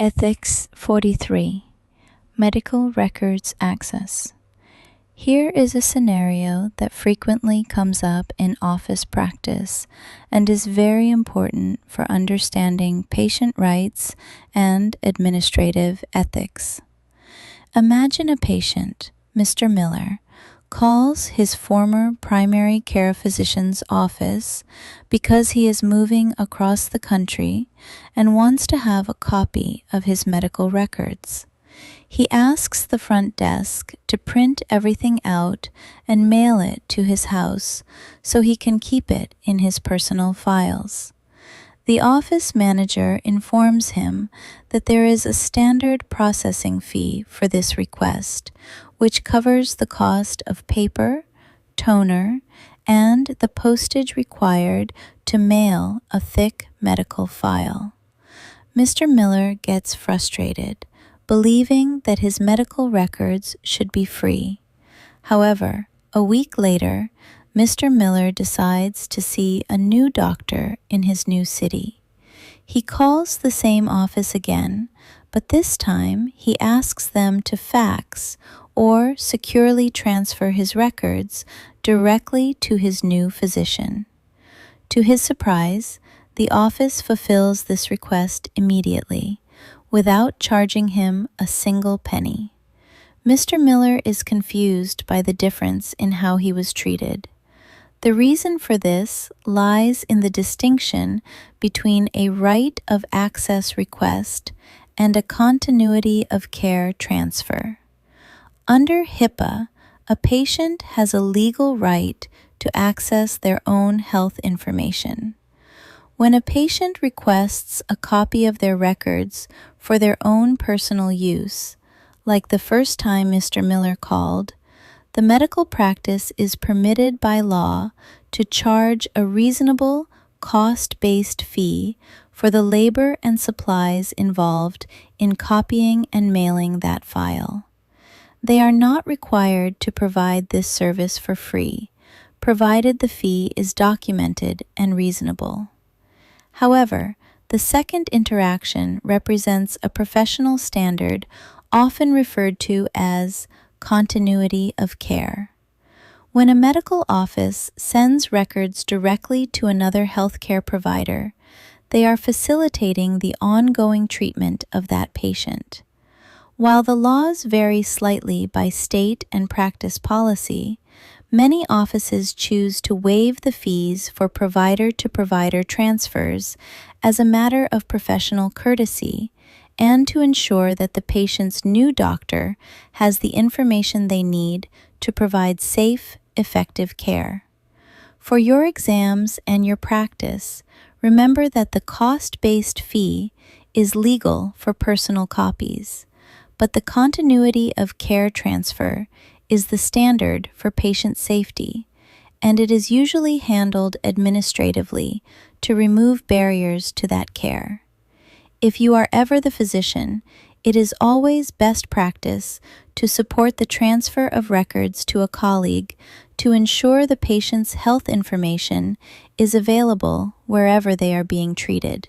Ethics 43 Medical Records Access. Here is a scenario that frequently comes up in office practice and is very important for understanding patient rights and administrative ethics. Imagine a patient, Mr. Miller, calls his former primary care physician's office because he is moving across the country and wants to have a copy of his medical records. He asks the front desk to print everything out and mail it to his house so he can keep it in his personal files. The office manager informs him that there is a standard processing fee for this request, which covers the cost of paper, toner, and the postage required to mail a thick medical file. Mr. Miller gets frustrated, believing that his medical records should be free. However, a week later, Mr. Miller decides to see a new doctor in his new city. He calls the same office again, but this time he asks them to fax or securely transfer his records directly to his new physician. To his surprise, the office fulfills this request immediately, without charging him a single penny. Mr. Miller is confused by the difference in how he was treated. The reason for this lies in the distinction between a right of access request and a continuity of care transfer. Under HIPAA, a patient has a legal right to access their own health information. When a patient requests a copy of their records for their own personal use, like the first time Mr. Miller called, the medical practice is permitted by law to charge a reasonable, cost-based fee for the labor and supplies involved in copying and mailing that file. They are not required to provide this service for free, provided the fee is documented and reasonable. However, the second interaction represents a professional standard often referred to as continuity of care. When a medical office sends records directly to another healthcare provider, they are facilitating the ongoing treatment of that patient. While the laws vary slightly by state and practice policy, many offices choose to waive the fees for provider-to-provider transfers as a matter of professional courtesy and to ensure that the patient's new doctor has the information they need to provide safe, effective care. For your exams and your practice, remember that the cost-based fee is legal for personal copies, but the continuity of care transfer is the standard for patient safety, and it is usually handled administratively to remove barriers to that care. If you are ever the physician, it is always best practice to support the transfer of records to a colleague to ensure the patient's health information is available wherever they are being treated.